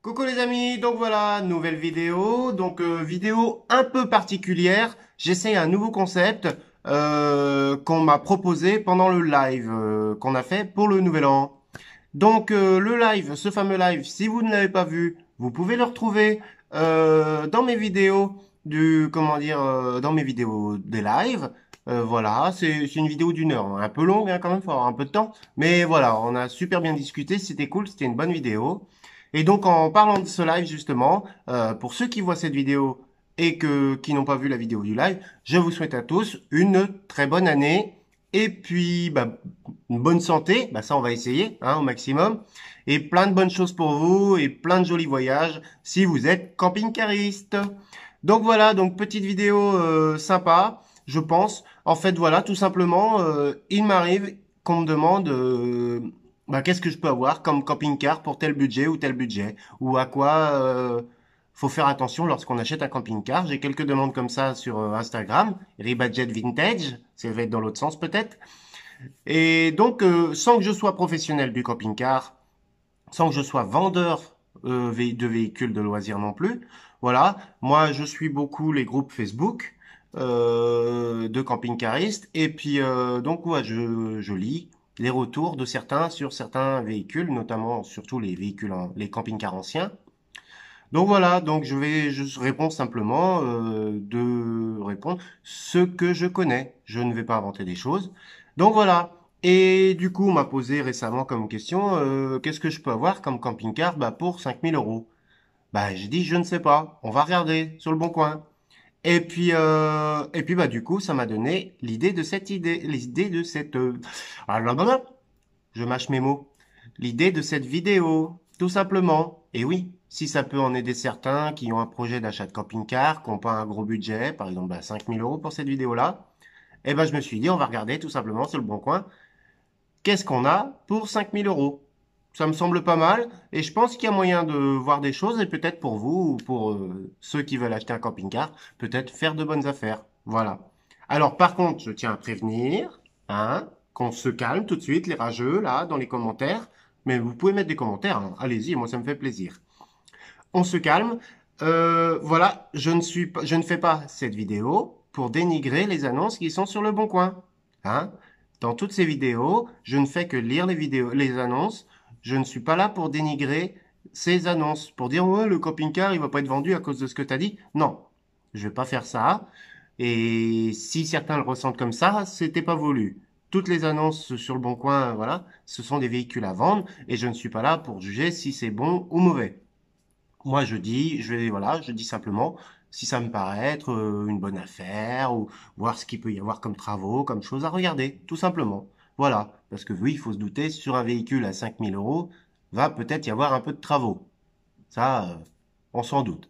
Coucou les amis, donc voilà, nouvelle vidéo, vidéo un peu particulière, j'essaye un nouveau concept qu'on m'a proposé pendant le live qu'on a fait pour le nouvel an. Le live, ce fameux live, si vous ne l'avez pas vu, vous pouvez le retrouver dans mes vidéos dans mes vidéos des lives. Voilà, c'est une vidéo d'une heure, hein, un peu longue hein, quand même, faut avoir un peu de temps. Mais voilà, on a super bien discuté, c'était cool, c'était une bonne vidéo. Et donc en parlant de ce live justement, pour ceux qui voient cette vidéo et qui n'ont pas vu la vidéo du live, je vous souhaite à tous une très bonne année et puis une bonne santé, ça on va essayer hein, au maximum, et plein de bonnes choses pour vous et plein de jolis voyages si vous êtes camping-cariste. Donc voilà, donc petite vidéo sympa, je pense. En fait voilà, tout simplement, il m'arrive qu'on me demande qu'est-ce que je peux avoir comme camping-car pour tel budget ou tel budget, ou à quoi faut faire attention lorsqu'on achète un camping-car. J'ai quelques demandes comme ça sur Instagram, Rebudget Vintage, ça va être dans l'autre sens peut-être. Et donc, sans que je sois professionnel du camping-car, sans que je sois vendeur de véhicules de loisirs non plus, voilà, moi je suis beaucoup les groupes Facebook de camping-caristes, et puis je lis les retours de certains sur certains véhicules, notamment surtout les véhicules, les camping-cars anciens. Donc voilà, donc je réponds simplement de répondre ce que je connais. Je ne vais pas inventer des choses. Donc voilà. Et du coup, on m'a posé récemment comme question, qu'est-ce que je peux avoir comme camping-car pour 5000 euros? J'ai dit, je ne sais pas. On va regarder sur le bon coin. Et puis du coup, ça m'a donné l'idée de cette, ah là là là, je mâche mes mots. L'idée de cette vidéo, tout simplement. Et oui, si ça peut en aider certains qui ont un projet d'achat de camping-car, qui n'ont pas un gros budget, par exemple 5000 euros pour cette vidéo-là, je me suis dit, on va regarder tout simplement sur le bon coin, qu'est-ce qu'on a pour 5000 euros. Ça me semble pas mal, et je pense qu'il y a moyen de voir des choses, et peut-être pour vous, ou pour ceux qui veulent acheter un camping-car, peut-être faire de bonnes affaires. Voilà. Alors par contre, je tiens à prévenir, hein, qu'on se calme tout de suite, les rageux, là, dans les commentaires. Mais vous pouvez mettre des commentaires, hein. Allez-y, moi ça me fait plaisir. On se calme. Voilà, je ne fais pas cette vidéo pour dénigrer les annonces qui sont sur le Bon Coin. Hein? Dans toutes ces vidéos, je ne fais que lire les annonces. Je ne suis pas là pour dénigrer ces annonces, pour dire ouais, le camping-car il va pas être vendu à cause de ce que tu as dit. Non, je vais pas faire ça. Et si certains le ressentent comme ça, c'était pas voulu. Toutes les annonces sur le Bon Coin, voilà, ce sont des véhicules à vendre et je ne suis pas là pour juger si c'est bon ou mauvais. Moi, je dis simplement si ça me paraît être une bonne affaire ou voir ce qu'il peut y avoir comme travaux, comme choses à regarder, tout simplement. Voilà, parce que oui, il faut se douter, sur un véhicule à 5000 euros, va peut-être y avoir un peu de travaux. Ça, on s'en doute.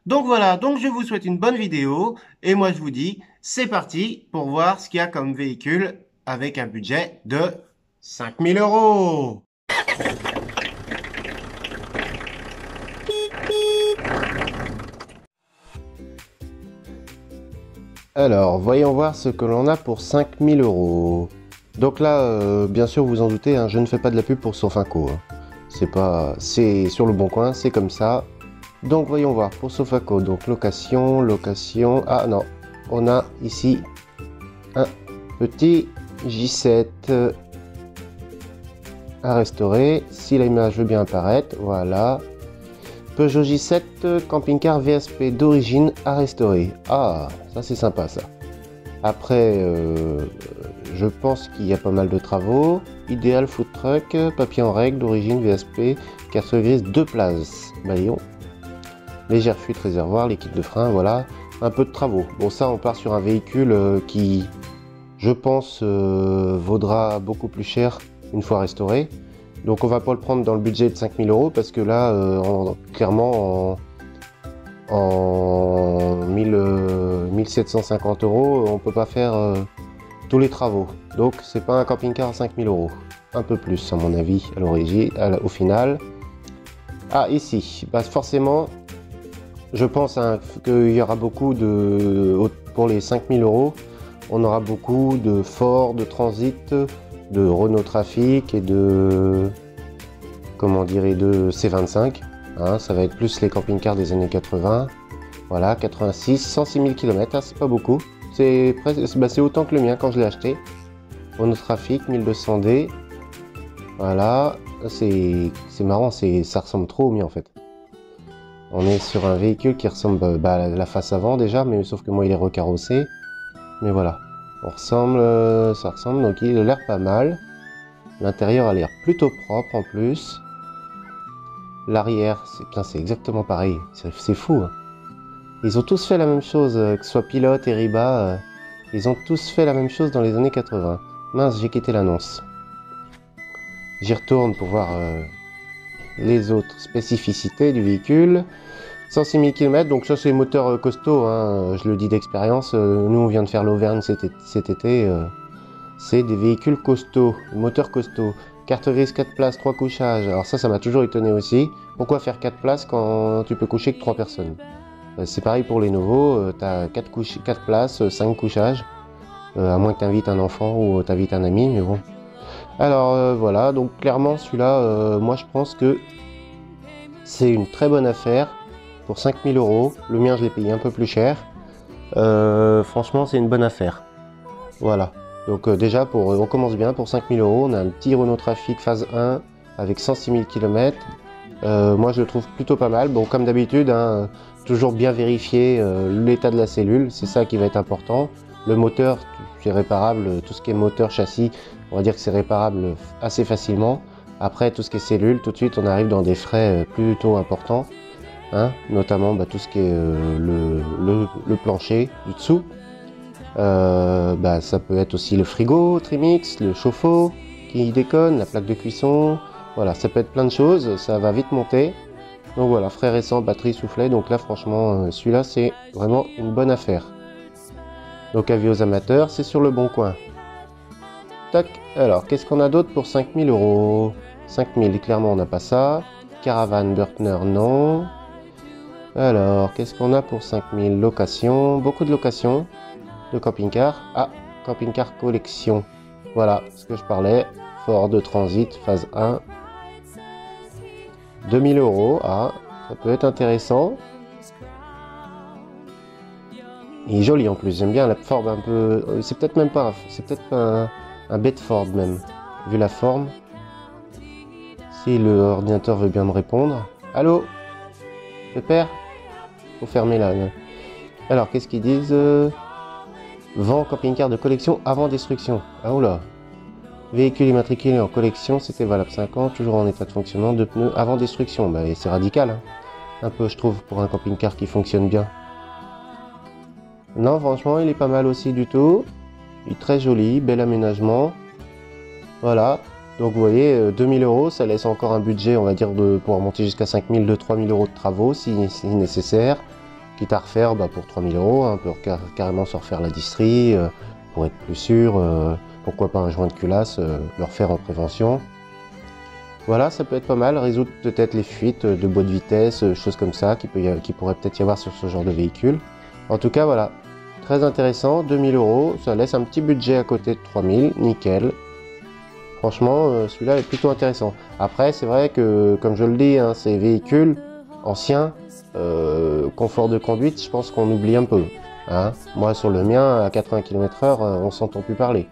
Donc voilà, donc je vous souhaite une bonne vidéo et moi je vous dis, c'est parti pour voir ce qu'il y a comme véhicule avec un budget de 5000 euros. Alors, voyons voir ce que l'on a pour 5000 euros. Donc là, bien sûr, vous en doutez, hein, je ne fais pas de la pub pour Sofinco. Hein. C'est sur le Bon Coin, c'est comme ça. Donc voyons voir pour Sofaco. Donc location. Ah non, on a ici un petit J7 à restaurer. Si l'image veut bien apparaître, voilà. Peugeot J7 camping-car VSP d'origine à restaurer. Ah, ça c'est sympa ça. Après, je pense qu'il y a pas mal de travaux. Idéal food truck, papier en règle d'origine VSP, carte grise 2 places. Balayons. Légère fuite réservoir, l'équipe de frein, voilà. Un peu de travaux. Bon, ça, on part sur un véhicule qui, je pense, vaudra beaucoup plus cher une fois restauré. Donc on va pas le prendre dans le budget de 5000 euros parce que là, clairement, en 1750 euros, on peut pas faire tous les travaux. Donc c'est pas un camping-car à 5000 euros. Un peu plus à mon avis à l'origine, au final. Ah ici, forcément, je pense hein, qu'il y aura beaucoup pour les 5000 euros, on aura beaucoup de Ford, de Transit, de Renault Trafic et de, comment dire, de C25. hein, ça va être plus les camping-cars des années 80. Voilà, 86, 106 000 km, hein, c'est pas beaucoup. C'est autant que le mien quand je l'ai acheté. Monotrafic 1200D. Voilà, c'est marrant, ça ressemble trop au mien en fait. On est sur un véhicule qui ressemble à la face avant déjà, mais sauf que moi il est recarrossé. Mais voilà, ça ressemble, donc il a l'air pas mal. L'intérieur a l'air plutôt propre en plus. L'arrière, c'est exactement pareil, c'est fou. Hein. Ils ont tous fait la même chose, que ce soit Pilote et Riba, ils ont tous fait la même chose dans les années 80. Mince, j'ai quitté l'annonce. J'y retourne pour voir les autres spécificités du véhicule. 106 000 km, donc ça c'est moteur costaud, hein, je le dis d'expérience. Nous on vient de faire l'Auvergne cet été. C'est des véhicules costauds, moteur costaud. Carte grise 4 places, 3 couchages. Alors ça m'a toujours étonné aussi. Pourquoi faire 4 places quand tu peux coucher que 3 personnes? C'est pareil pour les nouveaux, tu as 4 places, 5 couchages. À moins que tu invites un enfant ou tu invites un ami, mais bon. Alors voilà, donc clairement celui-là, moi je pense que c'est une très bonne affaire pour 5 000 €. Le mien je l'ai payé un peu plus cher. Franchement c'est une bonne affaire. Voilà, donc déjà on commence bien pour 5 000 €. On a un petit Renault Trafic phase 1 avec 106 000 km. Moi je le trouve plutôt pas mal. Bon, comme d'habitude, hein, toujours bien vérifier l'état de la cellule, c'est ça qui va être important. Le moteur, c'est réparable, tout ce qui est moteur, châssis, on va dire que c'est réparable assez facilement. Après, tout ce qui est cellule, tout de suite on arrive dans des frais plutôt importants, hein, notamment tout ce qui est le plancher du dessous. Ça peut être aussi le frigo Trimix, le chauffe-eau qui déconne, la plaque de cuisson. Voilà, ça peut être plein de choses, ça va vite monter. Donc voilà, frais récents, batterie, soufflet. Donc là, franchement, celui-là, c'est vraiment une bonne affaire. Donc avis aux amateurs, c'est sur le bon coin. Tac. Alors, qu'est-ce qu'on a d'autre pour 5 000 €? 5 000, clairement, on n'a pas ça. Caravane, Burtner, non. Alors, qu'est-ce qu'on a pour 5 000? Location, beaucoup de locations de camping-car. Ah, camping-car collection. Voilà, ce que je parlais. Ford Transit, phase 1. 2 000 €. Ah, ça peut être intéressant. Il est joli en plus, j'aime bien la Ford un peu. C'est peut-être même pas. C'est peut-être pas un Bedford même, vu la forme. Si le ordinateur veut bien me répondre. Allô? Pépère? Faut fermer là. Alors, qu'est-ce qu'ils disent? Vend camping-car de collection avant destruction. Ah oula. Véhicule immatriculé en collection, c'était valable 5 ans, toujours en état de fonctionnement, 2 pneus avant destruction. Bah, c'est radical, hein. Un peu, je trouve, pour un camping-car qui fonctionne bien. Non, franchement, il est pas mal aussi du tout. Il est très joli, bel aménagement. Voilà. Donc, vous voyez, 2 000 €, ça laisse encore un budget, on va dire, de pouvoir monter jusqu'à 5 000, 3 000 € de travaux si nécessaire. Quitte à refaire pour 3 000 €, hein, pour carrément se refaire la distrie, pour être plus sûr. Pourquoi pas un joint de culasse, le refaire en prévention. Voilà, ça peut être pas mal, résoudre peut-être les fuites de bois de vitesse, choses comme ça, qui pourrait peut-être y avoir sur ce genre de véhicule. En tout cas, voilà, très intéressant, 2 000 €, ça laisse un petit budget à côté de 3 000, nickel. Franchement, celui-là est plutôt intéressant. Après, c'est vrai que, comme je le dis, hein, ces véhicules anciens, confort de conduite, je pense qu'on oublie un peu. Hein. Moi, sur le mien, à 80 km/h, on s'entend plus parler.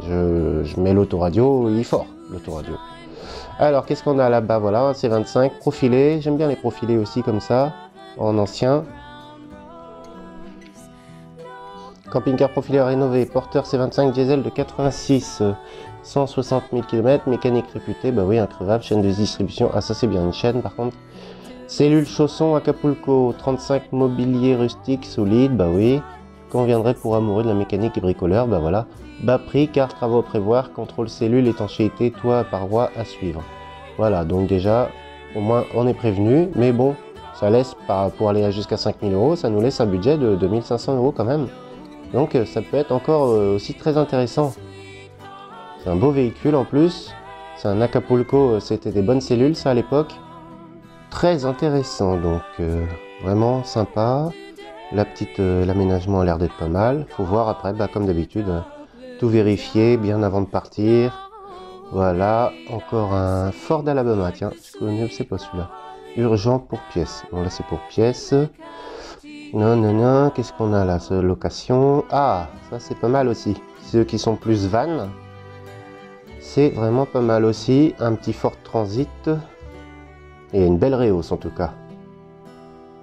Je mets l'autoradio, il est fort, l'autoradio. Alors, qu'est-ce qu'on a là-bas? Voilà, c'est 25 profilé. J'aime bien les profilés aussi, comme ça, en ancien. Camping-car profilé rénové, porteur C25 diesel de 86, 160 000 km, mécanique réputée, bah oui, increvable, chaîne de distribution. Ah, ça c'est bien une chaîne par contre. Cellule chausson Acapulco, 35 mobilier rustique solide, bah oui. Conviendrait pour amoureux de la mécanique et bricoleur, bah voilà. Bas prix, car travaux à prévoir, contrôle cellule, étanchéité, toit, paroi à suivre. Voilà, donc déjà, au moins on est prévenu, mais bon, ça laisse, pour aller jusqu'à 5 000 €, ça nous laisse un budget de 2 500 € quand même. Donc ça peut être encore aussi très intéressant. C'est un beau véhicule en plus, c'est un Acapulco, c'était des bonnes cellules ça à l'époque. Très intéressant, donc vraiment sympa. L'aménagement a l'air d'être pas mal. Faut voir après, comme d'habitude, tout vérifier bien avant de partir. Voilà, encore un Ford Alabama, tiens, je connais, c'est pas celui-là. urgent pour pièce. Bon, là, c'est pour pièce. Non, non, non. Qu'est-ce qu'on a là? Location. Ah, ça, c'est pas mal aussi. Ceux qui sont plus van, c'est vraiment pas mal aussi. Un petit Ford Transit. Et une belle Réhausse, en tout cas.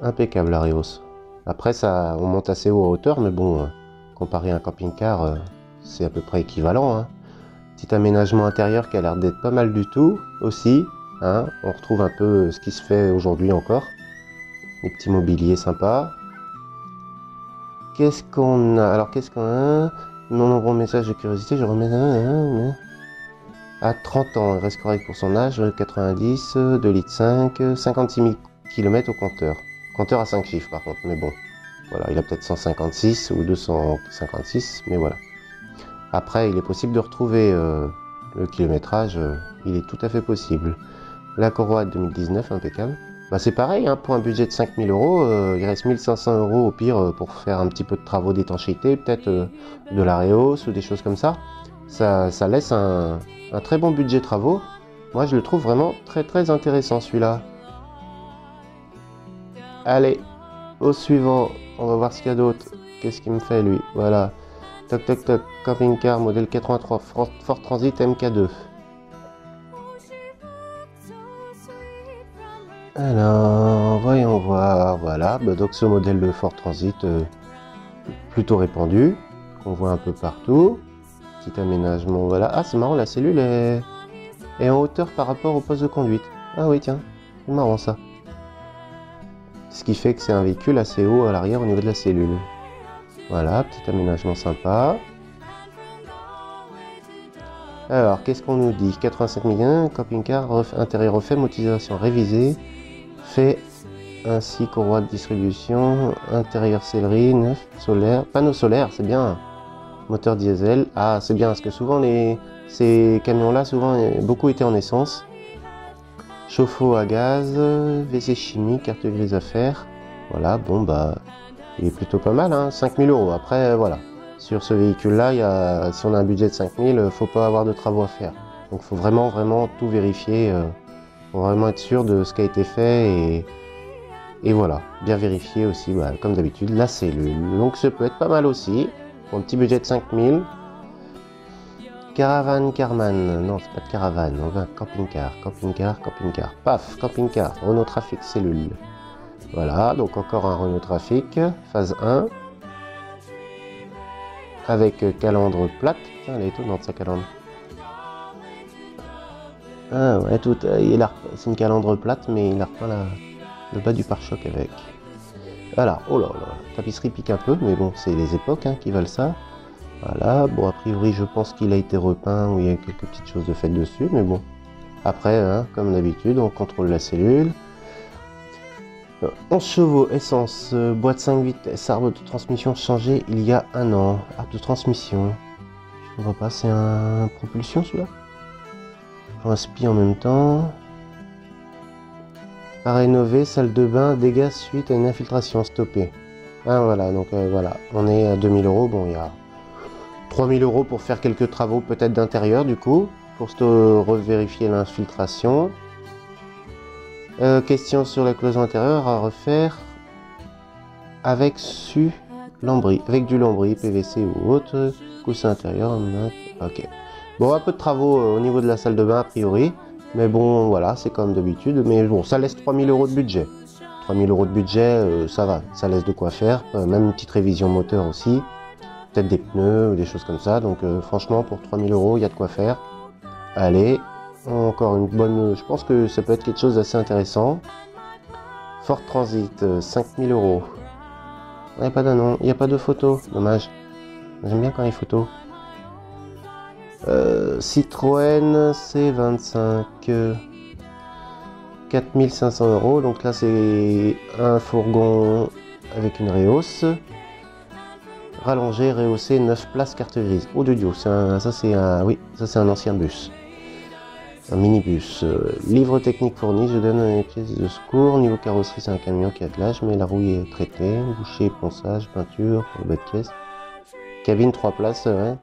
Impeccable, la Réhausse. Après, ça, on monte assez haut en hauteur, mais bon, comparé à un camping-car, c'est à peu près équivalent, hein. Petit aménagement intérieur qui a l'air d'être pas mal du tout aussi, hein. On retrouve un peu ce qui se fait aujourd'hui encore. Des petits mobiliers sympas. Qu'est-ce qu'on a? Alors qu'est-ce qu'on a? Non nombreux message de curiosité, je remets à 30 ans, il reste correct pour son âge, 90, 2 litres 5, 56 000 km au compteur. Compteur à 5 chiffres par contre, mais bon. Voilà, il a peut-être 156 ou 256, mais voilà. Après, il est possible de retrouver le kilométrage, il est tout à fait possible. La Corolla 2019, impeccable. Bah, c'est pareil, hein, pour un budget de 5 000 €, il reste 1 500 € au pire pour faire un petit peu de travaux d'étanchéité, peut-être de la réhausse ou des choses comme ça. Ça laisse un très bon budget travaux. Moi, je le trouve vraiment très très intéressant celui-là. Allez, au suivant, on va voir ce qu'il y a d'autre. Qu'est-ce qu'il me fait lui? Voilà. Toc toc toc, camping-car modèle 83, Ford Transit MK2. Alors, voyons voir, voilà, bah, donc ce modèle de Ford Transit plutôt répandu, qu'on voit un peu partout. Petit aménagement, voilà. Ah, c'est marrant, la cellule est en hauteur par rapport au poste de conduite. Ah oui, tiens, c'est marrant ça. Ce qui fait que c'est un véhicule assez haut à l'arrière au niveau de la cellule. Voilà, petit aménagement sympa. Alors, qu'est-ce qu'on nous dit? 85 millions, camping-car, intérieur refait, motorisation révisée, fait ainsi courroie de distribution, intérieur sellerie, neuf, solaire, panneau solaire, c'est bien. Moteur diesel, ah c'est bien, parce que souvent ces camions-là, souvent beaucoup étaient en essence. Chauffe-eau à gaz, WC chimique, carte grise à faire. Voilà, bon bah, il est plutôt pas mal, hein, 5 000 €. Après, voilà. Sur ce véhicule-là, si on a un budget de 5 000, faut pas avoir de travaux à faire. Donc faut vraiment tout vérifier. Faut vraiment être sûr de ce qui a été fait et voilà. Bien vérifier aussi, bah, comme d'habitude, la cellule. Donc ça peut être pas mal aussi. Pour un petit budget de 5 000. Caravane Carman. Non, c'est pas de caravane. On veut un camping-car. Camping-car, camping-car. Paf, camping-car. Renault Trafic cellule. Voilà, donc encore un Renault Trafic. Phase 1. Avec calandre plate. Tiens, elle est étonnante sa calandre. Ah ouais, tout, c'est une calandre plate, mais il a repeint le bas du pare-choc avec. Voilà, oh là là, la tapisserie pique un peu, mais bon, c'est les époques qui veulent ça. Voilà, bon, a priori, je pense qu'il a été repeint ou il y a quelques petites choses de fait dessus, mais bon. Après, comme d'habitude, on contrôle la cellule. 11 chevaux, essence, boîte 5 vitesses, arbre de transmission changé il y a 1 an. Arbre de transmission. Je ne vois pas, c'est un propulsion celui-là. Un spi en même temps. À rénover, salle de bain, dégâts suite à une infiltration stoppée. Ah voilà, donc voilà, on est à 2 000 €. Bon, il y a 3 000 € pour faire quelques travaux peut-être d'intérieur du coup, pour se revérifier l'infiltration. Question sur la cloison intérieure à refaire avec lambris, avec du lambris, PVC ou autre, coussin intérieur, ok. Bon, un peu de travaux au niveau de la salle de bain a priori, mais bon voilà, c'est comme d'habitude, mais bon, ça laisse 3 000 € de budget. 3 000 € de budget, ça va, ça laisse de quoi faire, même une petite révision moteur aussi, peut-être des pneus ou des choses comme ça, donc franchement pour 3 000 €, il y a de quoi faire. Allez, encore une bonne, je pense que ça peut être quelque chose d'assez intéressant. Ford Transit, 5 000 €. Il n'y a pas d'annonce, il n'y a pas de photo, dommage. J'aime bien quand il y a photo. Citroën C25, 4 500 €. Donc là, c'est un fourgon avec une réhausse. Rallongé, rehaussé, 9 places, carte grise. Oh de Dieu, ça c'est un ancien bus. Un minibus. Livre technique fourni, je donne les pièces de secours. Niveau carrosserie, c'est un camion qui a de l'âge, mais la rouille est traitée. Boucher, ponçage, peinture, pour le bas de caisse. Cabine 3 places, ouais.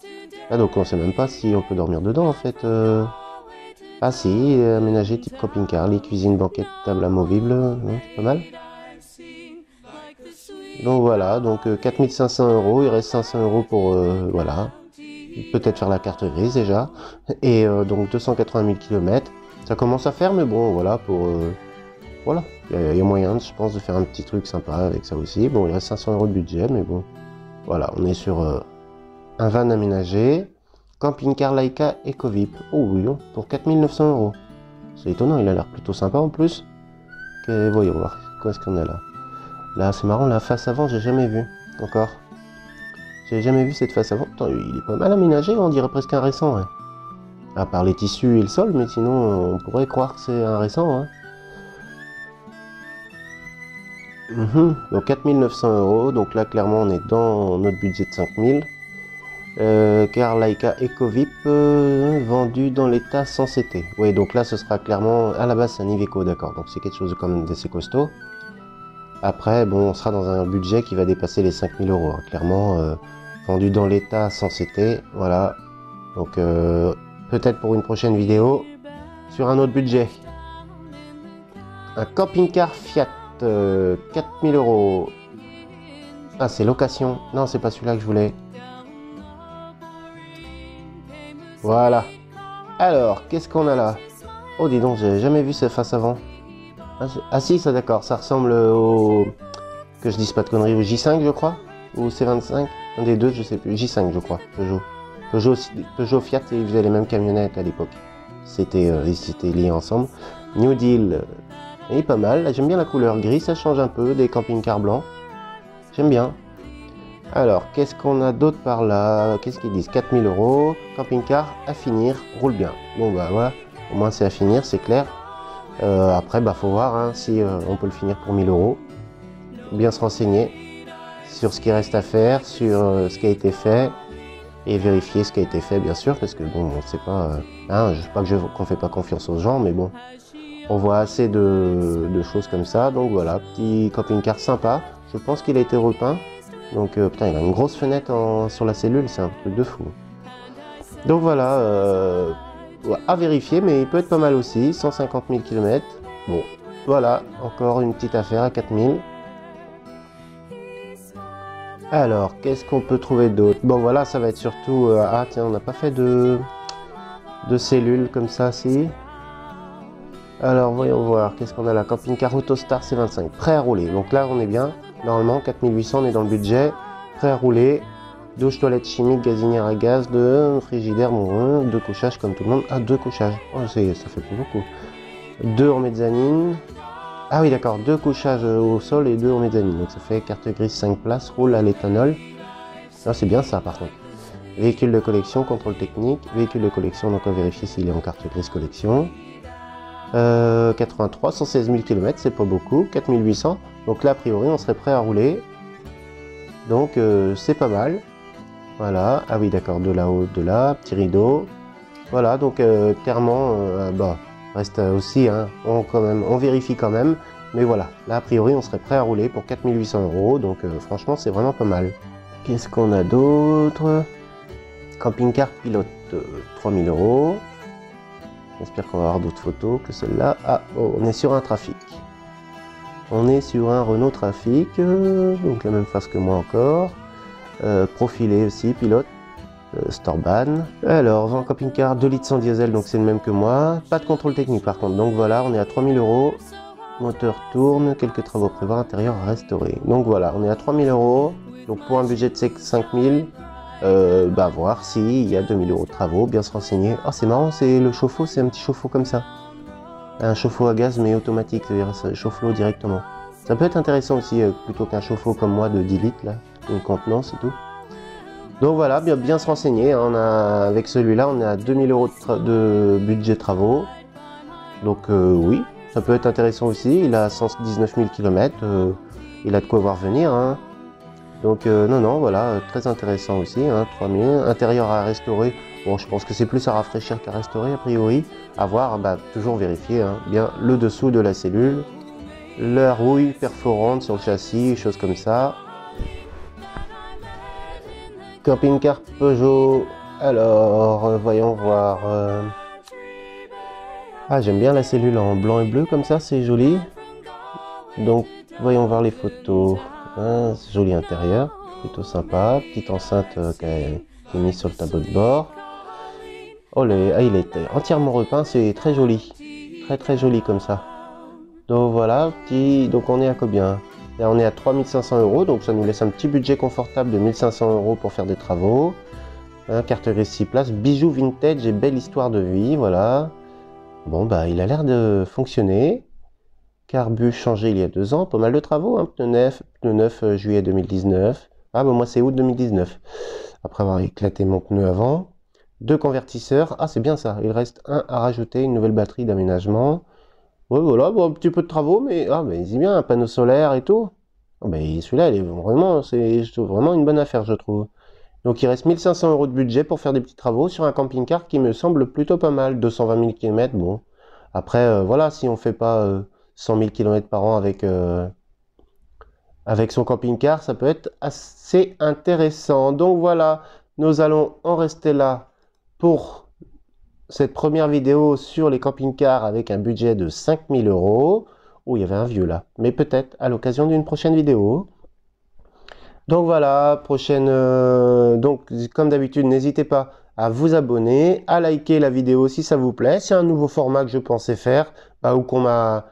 Ah donc on sait même pas si on peut dormir dedans en fait. Ah si, aménagé type camping-car, lit, cuisine, banquette, table amovible, c'est pas mal. Donc voilà, donc 4500 €, il reste 500 € pour, voilà, peut-être faire la carte grise déjà. Et donc 280 000 km, ça commence à faire, mais bon, voilà, pour, voilà, il y a moyen, je pense, de faire un petit truc sympa avec ça aussi. Bon, il reste 500 € de budget, mais bon, voilà, on est sur un van aménagé, camping-car Laika EcoVip. Oh oui, pour 4900 €. C'est étonnant, il a l'air plutôt sympa en plus. Voyons voir, qu'est-ce qu'on a là? Là, c'est marrant, la face avant, j'ai jamais vu encore. J'ai jamais vu cette face avant. Putain, il est pas mal aménagé, on dirait presque un récent. Ouais. À part les tissus et le sol, mais sinon, on pourrait croire que c'est un récent. Hein. Donc 4900 €. Donc là, clairement, on est dans notre budget de 5000. Car Laika EcoVip vendu dans l'état sans CT. Oui, donc là, ce sera clairement. À la base, c'est un Iveco, d'accord. Donc c'est quelque chose de quand même d'assez costaud. Après, bon, on sera dans un budget qui va dépasser les 5000 €. Hein. Clairement, vendu dans l'état sans CT. Voilà. Donc, peut-être pour une prochaine vidéo sur un autre budget. Un camping-car Fiat, 4000 €. Ah, c'est location. Non, c'est pas celui-là que je voulais. Voilà. Alors, qu'est-ce qu'on a là? Oh, dis donc, j'ai jamais vu cette face avant. Ah si, ça d'accord, ça ressemble au... Que je dise pas de conneries, au J5 je crois, ou C25, un des deux, je sais plus, J5 je crois, Peugeot Fiat, ils faisaient les mêmes camionnettes à l'époque. Ils s'étaient liés ensemble. New Deal, il est pas mal, j'aime bien la couleur gris, ça change un peu des camping-cars blancs. J'aime bien. Alors, qu'est-ce qu'on a d'autre par là? Qu'est-ce qu'ils disent? 4000 €, camping-car à finir, roule bien. Bon bah voilà, au moins c'est à finir, c'est clair. Après, bah faut voir hein, si on peut le finir pour 1000 €. Bien se renseigner sur ce qui reste à faire, sur ce qui a été fait et vérifier ce qui a été fait, bien sûr, parce que bon, on sait pas. Hein, je sais pas qu'on fait pas confiance aux gens, mais bon, on voit assez de choses comme ça. Donc voilà, petit camping-car sympa. Je pense qu'il a été repeint. Donc putain, il a une grosse fenêtre sur la cellule, c'est un truc de fou. Donc voilà. À vérifier, mais il peut être pas mal aussi, 150 000 km. Bon, voilà, encore une petite affaire à 4000. Alors, qu'est-ce qu'on peut trouver d'autre? Bon, voilà, ça va être surtout... ah, tiens, on n'a pas fait de cellules comme ça, si. Alors, voyons voir, qu'est-ce qu'on a là? Camping-car Autostar C25, prêt à rouler. Donc là, on est bien. Normalement, 4800, on est dans le budget. Prêt à rouler. Douche, toilette chimique, gazinière à gaz, frigidaire, bon, 2 couchages comme tout le monde. Ah, 2 couchages. Oh, ça fait plus beaucoup. 2 en mezzanine. Ah oui, d'accord, 2 couchages au sol et 2 en mezzanine. Donc ça fait carte grise 5 places, roule à l'éthanol. Ah, c'est bien ça par contre. Véhicule de collection, contrôle technique. Véhicule de collection, donc on va vérifier s'il est en carte grise collection. 83, 116 000 km, c'est pas beaucoup. 4800. Donc là, a priori, on serait prêt à rouler. Donc c'est pas mal. Voilà, ah oui d'accord, de là-haut, de là, petit rideau. Voilà, donc clairement, bah, reste aussi, hein, on vérifie quand même. Mais voilà, là a priori on serait prêt à rouler pour 4800 €, donc franchement c'est vraiment pas mal. Qu'est-ce qu'on a d'autre? Camping-car pilote, 3000 €. J'espère qu'on va avoir d'autres photos que celle-là. Ah, oh, on est sur un Trafic. On est sur un Renault Trafic, donc la même face que moi encore. Profilé aussi, pilote, Storban. Alors, vent camping-car 2 litres sans diesel, donc c'est le même que moi. Pas de contrôle technique par contre, donc voilà, on est à 3000 €. Moteur tourne, quelques travaux prévus, intérieur à restaurer. Donc voilà, on est à 3000 €. Donc pour un budget de 5000, bah voir s'il y a 2000 € de travaux, bien se renseigner. Oh, c'est marrant, c'est le chauffe-eau, c'est un petit chauffe-eau comme ça. Un chauffe-eau à gaz mais automatique, c'est-à-dire ça chauffe l'eau directement. Ça peut être intéressant aussi, plutôt qu'un chauffe-eau comme moi de 10 litres là. Une contenance et tout. Donc voilà, bien se renseigner. Hein, avec celui-là, on est à 2000 € de budget travaux. Donc oui, ça peut être intéressant aussi. Il a 119 000 km. Il a de quoi voir venir. Hein. Donc non, voilà, très intéressant aussi. Hein, 3000. Intérieur à restaurer. Bon, je pense que c'est plus à rafraîchir qu'à restaurer a priori. À voir, bah, toujours vérifier hein, bien le dessous de la cellule. La rouille perforante sur le châssis, choses comme ça. Camping-car Peugeot, alors voyons voir. Ah, j'aime bien la cellule en blanc et bleu comme ça, c'est joli. Donc, voyons voir les photos. Hein, c'est joli intérieur, plutôt sympa. Petite enceinte qui est mise sur le tableau de bord. Oh, il est entièrement repeint, c'est très joli. Très très joli comme ça. Donc voilà, donc on est à combien? Là, on est à 3500 €, donc ça nous laisse un petit budget confortable de 1500 € pour faire des travaux. Hein, carte grise 6 places, bijoux vintage et belle histoire de vie, voilà. Bon, bah il a l'air de fonctionner. Carbu changé il y a 2 ans, pas mal de travaux, hein. Pneu neuf juillet 2019. Ah bah moi c'est août 2019, après avoir éclaté mon pneu avant. 2 convertisseurs, ah c'est bien ça, il reste un à rajouter, une nouvelle batterie d'aménagement. Ouais voilà, bon, un petit peu de travaux, mais il est bien, un panneau solaire et tout. Oh, celui-là, c'est vraiment une bonne affaire, je trouve. Donc il reste 1500 € de budget pour faire des petits travaux sur un camping-car qui me semble plutôt pas mal, 220 000 km, bon. Après, voilà, si on fait pas 100 000 km par an avec son camping-car, ça peut être assez intéressant. Donc voilà, nous allons en rester là pour cette première vidéo sur les camping-cars avec un budget de 5000 €. Oh, il y avait un vieux là, mais peut-être à l'occasion d'une prochaine vidéo. Donc voilà, donc comme d'habitude, n'hésitez pas à vous abonner, à liker la vidéo si ça vous plaît. C'est un nouveau format que je pensais faire, ou qu'on m'a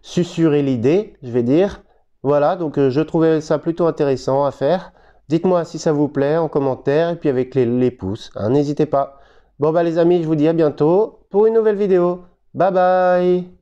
susurré l'idée, je vais dire. Voilà, donc je trouvais ça plutôt intéressant à faire. Dites-moi si ça vous plaît en commentaire et puis avec les pouces, hein, n'hésitez pas. Bon bah les amis, je vous dis à bientôt pour une nouvelle vidéo. Bye bye!